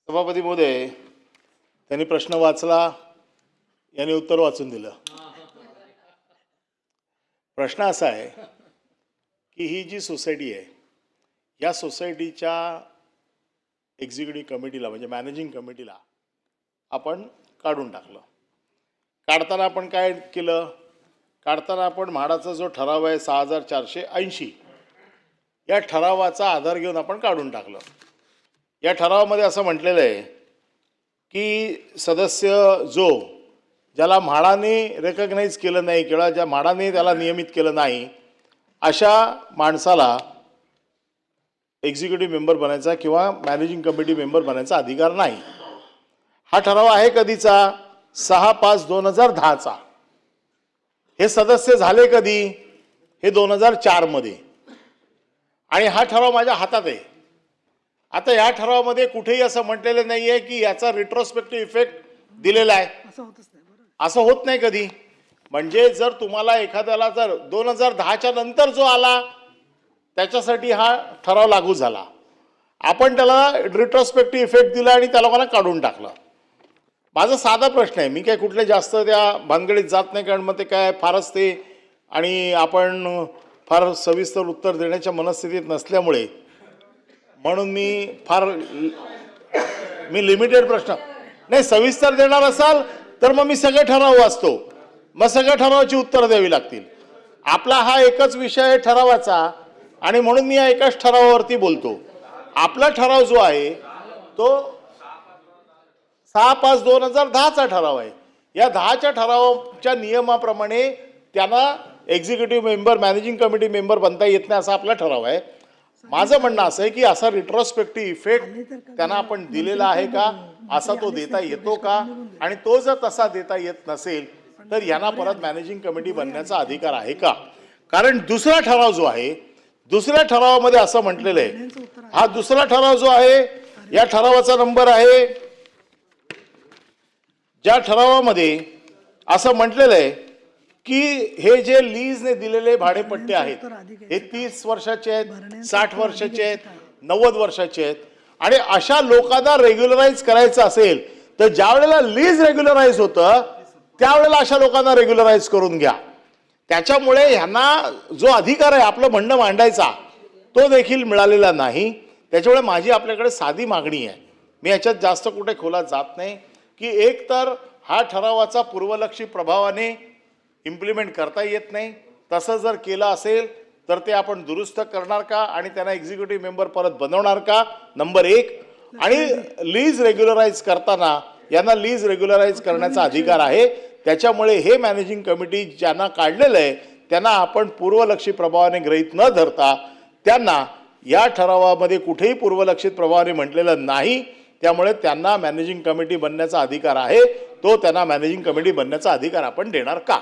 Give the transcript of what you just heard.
सभापती महोदय, त्यांनी प्रश्न वाचला, यांनी उत्तर वाचून दिलं. प्रश्न असा आहे की ही जी सोसायटी आहे, या सोसायटीच्या एक्झिक्युटिव्ह कमिटीला म्हणजे मॅनेजिंग कमिटीला आपण काढून टाकलं. काढताना आपण काय केलं? काढताना आपण म्हाडाचा जो ठराव आहे 6480 या ठरावाचा आधार घेऊन आपण काढून टाकलं. या ठरावामध्ये असं म्हटलेलं आहे की सदस्य जो ज्याला म्हाडाने रेकग्नाइज केलं नाही किंवा ज्या म्हाडाने त्याला नियमित केलं नाही अशा माणसाला एक्झिक्युटिव्ह मेंबर बनायचा किंवा मॅनेजिंग कमिटी मेंबर बनायचा अधिकार नाही. हा ठराव आहे कधीचा? 6/5/2010चा. हे सदस्य झाले कधी? हे 2004 मध्ये. आणि हा ठराव माझ्या हातात आहे. आता या ठरावामध्ये कुठेही असं म्हटलेलं नाहीये की याचा रिट्रोस्पेक्टिव्ह इफेक्ट दिलेला आहे. असं होत नाही कधी. म्हणजे जर तुम्हाला एखाद्याला जर 2010च्या नंतर जो आला त्याच्यासाठी हा ठराव लागू झाला, आपण त्याला रिट्रोस्पेक्टिव्ह इफेक्ट दिला आणि त्या लोकांना काढून टाकलं. माझा साधा प्रश्न आहे, मी काय कुठले जास्त त्या भानगडीत जात नाही, कारण मग ते काय फारच ते आणि आपण फार सविस्तर उत्तर देण्याच्या मनस्थितीत नसल्यामुळे म्हणून मी लिमिटेड प्रश्न नाही. सविस्तर देणार असाल तर मग मी सगळे ठराव वाचतो, मग सगळ्या ठरावाची उत्तरं द्यावी लागतील. आपला हा एकच विषय आहे ठरावाचा आणि म्हणून मी या एकाच ठरावावरती बोलतो. आपला ठराव जो आहे तो 6/5/2010चा ठराव आहे. या 10च्या ठरावाच्या नियमाप्रमाणे त्यांना executive member managing committee member बनता येत नाही असा आपला ठराव आहे. माझं म्हणणं असं आहे की असा रिट्रोस्पेक्टिव्ह इफेक्ट त्यांना आपण दिलेला आहे का, असा तो देता येतो का, आणि तो जर तसा देता येत नसेल तर यांना परत मॅनेजिंग कमिटी बनण्याचा अधिकार आहे का? कारण दुसरा ठराव जो आहे, दुसऱ्या ठरावामध्ये असं म्हटलेलं आहे, हा दुसरा ठराव जो आहे या ठरावाचा नंबर आहे, ज्या ठरावामध्ये असं म्हटलेलं आहे की हे जे लीजने दिलेले भाडेपट्टे आहेत हे 30 वर्षाचे आहेत, 60 वर्षाचे आहेत, 90 वर्षाचे आहेत. आणि अशा लोकांना रेग्युलराइज करायचं असेल तर ज्या वेळेला लीज रेग्युलराइज होतं त्यावेळेला अशा लोकांना रेग्युलराइज करून घ्या. त्याच्यामुळे ह्यांना जो अधिकार आहे आपलं म्हणणं मांडायचा तो देखील मिळालेला नाही. त्याच्यामुळे माझी आपल्याकडे साधी मागणी आहे, मी याच्यात जास्त कुठे खोलात जात नाही, की एक तर हा ठरावाचा पूर्वलक्षी प्रभावाने इम्प्लिमेंट करता येत नाही. तसं जर केलं असेल तर ते आपण दुरुस्त करणार का आणि त्यांना एक्झिक्युटिव्ह मेंबर परत बनवणार का, नंबर 1. आणि लीज रेग्युलराइज करताना यांना लीज रेग्युलराइज करण्याचा अधिकार आहे. त्याच्यामुळे हे मॅनेजिंग कमिटी ज्यांना काढलेलं आहे त्यांना आपण पूर्वलक्षी प्रभावाने गृहीत न धरता त्यांना या ठरावामध्ये कुठेही पूर्वलक्षित प्रभावाने म्हटलेलं नाही, त्यामुळे त्यांना मॅनेजिंग कमिटी बनण्याचा अधिकार आहे. तो त्यांना मॅनेजिंग कमिटी बनण्याचा अधिकार आपण देणार का?